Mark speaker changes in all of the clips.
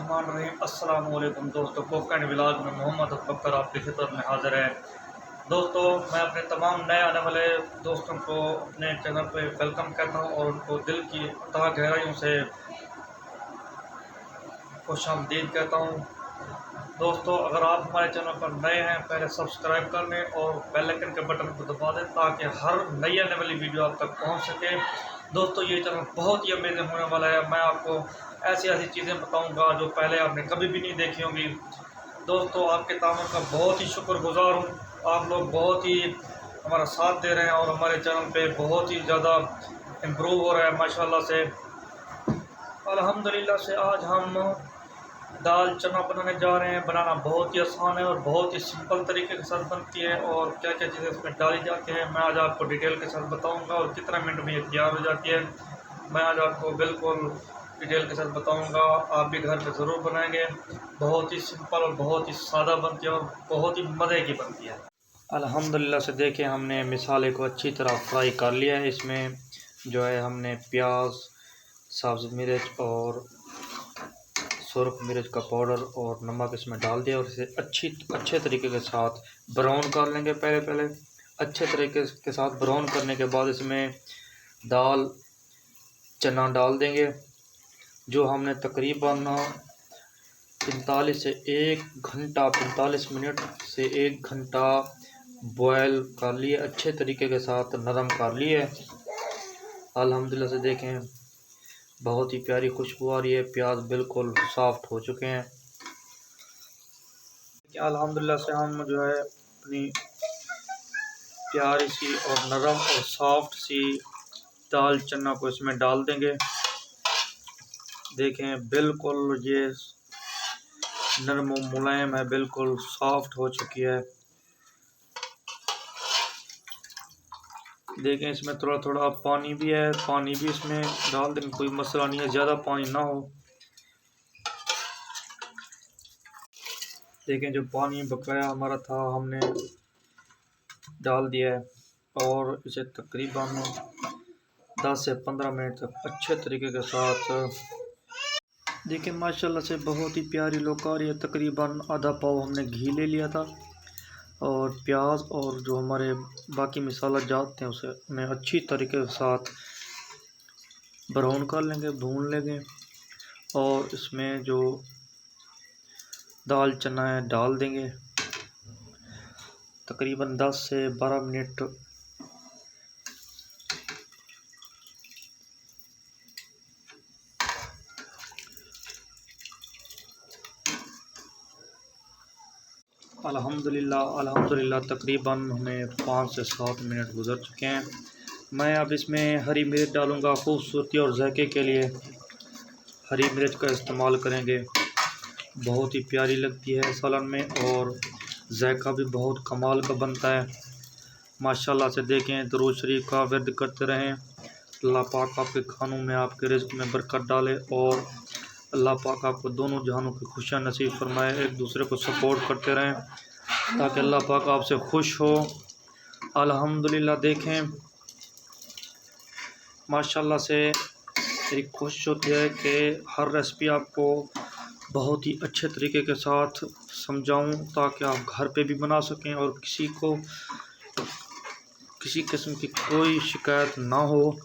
Speaker 1: बिस्मिल्लाहिर्रहमानिर्रहीम। अस्सलाम वालेकुम दोस्तों, कुक एंड व्लॉग में मोहम्मद बकर आपकी खिदमत में हाजिर है। दोस्तों, मैं अपने तमाम नए आने वाले दोस्तों को अपने चैनल पे वेलकम कहता हूँ और उनको दिल की तह गहराइयों से खुशामदीद कहता हूँ। दोस्तों, अगर आप हमारे चैनल पर नए हैं, पहले सब्सक्राइब कर लें और बेल आइकन के बटन को दबा दें ताकि हर नई आने वाली वीडियो आप तक पहुंच सके। दोस्तों, ये चैनल बहुत ही अमेजिंग होने वाला है। मैं आपको ऐसी ऐसी चीज़ें बताऊंगा जो पहले आपने कभी भी नहीं देखी होंगी। दोस्तों, आपके तामुन का बहुत ही शुक्रगुजार हूँ। आप लोग बहुत ही हमारा साथ दे रहे हैं और हमारे चैनल पे बहुत ही ज़्यादा इम्प्रूव हो रहा है माशाल्लाह से। अल्हम्दुलिल्लाह से आज हम दाल चना बनाने जा रहे हैं। बनाना बहुत ही आसान है और बहुत ही सिंपल तरीके के साथ बनती है और क्या क्या चीज़ें इसमें डाली जाती हैं मैं आज आपको डिटेल के साथ बताऊंगा और कितना मिनट में ये तैयार हो जाती है मैं आज आपको बिल्कुल डिटेल के साथ बताऊंगा। आप भी घर पे ज़रूर बनाएंगे। बहुत ही सिंपल और बहुत ही सादा बनती है और बहुत ही मज़े की बनती है। अल्हम्दुलिल्लाह से देखें, हमने मिसाले को अच्छी तरह फ्राई कर लिया है। इसमें जो है हमने प्याज, सब्ज़ मिर्च और सुरख मिर्च का पाउडर और नमक इसमें डाल दिया और इसे अच्छे तरीके के साथ ब्राउन कर लेंगे। पहले अच्छे तरीके के साथ ब्राउन करने के बाद इसमें दाल चना डाल देंगे, जो हमने तकरीबन 45 से 1 घंटा 45 मिनट से 1 घंटा बॉयल कर लिए, अच्छे तरीके के साथ नरम कर लिए। अल्हम्दुलिल्लाह से देखें, बहुत ही प्यारी खुशबू आ रही है। प्याज बिल्कुल सॉफ्ट हो चुके हैं। अल्हम्दुलिल्लाह से हम जो है अपनी प्यारी सी और नरम और सॉफ्ट सी दाल चना को इसमें डाल देंगे। देखें, बिल्कुल ये नरम और मुलायम है, बिल्कुल सॉफ्ट हो चुकी है। देखें, इसमें थोड़ा थोड़ा पानी भी है, पानी भी इसमें डाल देंगे, कोई मसला नहीं है, ज़्यादा पानी ना हो। देखें, जो पानी बकाया हमारा था हमने डाल दिया है और इसे तकरीबन 10 से 15 मिनट तक अच्छे तरीके के साथ देखिए माशाल्लाह से बहुत ही प्यारी लुक आ रही है। तकरीबन आधा पाव हमने घी ले लिया था और प्याज और जो हमारे बाकी मसाला जाते हैं उसे हमें अच्छी तरीके के साथ ब्राउन कर लेंगे, भून लेंगे और इसमें जो दाल चना है डाल देंगे। तकरीबन 10 से 12 मिनट अल्हम्दुलिल्लाह तकरीबन हमें 5 से 7 मिनट गुजर चुके हैं। मैं अब इसमें हरी मिर्च डालूँगा। खूबसूरती और जायके के लिए हरी मिर्च का इस्तेमाल करेंगे, बहुत ही प्यारी लगती है सालन में और जायका भी बहुत कमाल का बनता है माशाल्लाह से। देखें, दुरूद शरीफ का विर्द करते रहें, अल्लाह पाक आपके खानों में, आपके रिज़्क़ में बरकत डाले और अल्लाह पाक आपको दोनों जहानों की खुशियाँ नसीब फरमाए। एक दूसरे को सपोर्ट करते रहें ताकि अल्लाह पाक आपसे खुश हो। अल्हम्दुलिल्लाह देखें, माशाल्लाह से मेरी कोशिश होती है कि हर रेसिपी आपको बहुत ही अच्छे तरीके के साथ समझाऊं ताकि आप घर पे भी बना सकें और किसी किस्म की कोई शिकायत ना हो।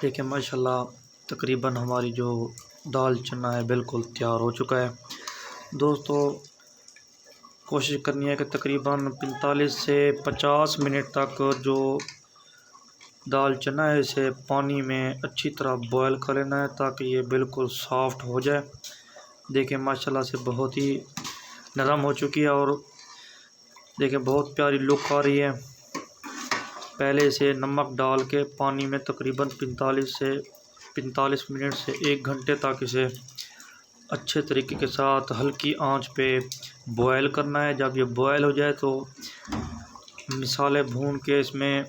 Speaker 1: देखें, माशाल्लाह तकरीबन हमारी जो दाल चना है बिल्कुल तैयार हो चुका है। दोस्तों, कोशिश करनी है कि तकरीबन 45 से 50 मिनट तक जो दाल चना है इसे पानी में अच्छी तरह बॉयल कर लेना है ताकि ये बिल्कुल सॉफ्ट हो जाए। देखें, माशाल्लाह से बहुत ही नरम हो चुकी है और देखें बहुत प्यारी लुक आ रही है। पहले इसे नमक डाल के पानी में तकरीबन 45 मिनट से 1 घंटे तक इसे अच्छे तरीके के साथ हल्की आंच पे बॉयल करना है। जब ये बॉयल हो जाए तो मिसाले भून के इसमें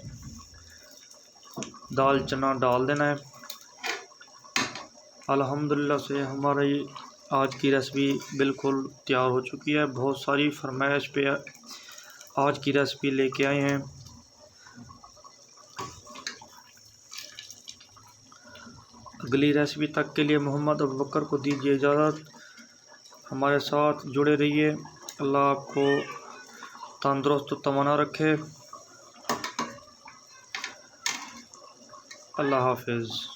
Speaker 1: दाल चना डाल देना है। अल्हम्दुलिल्लाह से हमारी आज की रेसिपी बिल्कुल तैयार हो चुकी है। बहुत सारी फरमाइश पे आज की रेसिपी लेके आए हैं। अगली रेसिपी तक के लिए मोहम्मद अबू बकर को दीजिए इजाज़त। हमारे साथ जुड़े रहिए। अल्लाह आपको तंदुरुस्त तवाना रखे। अल्लाह हाफिज़।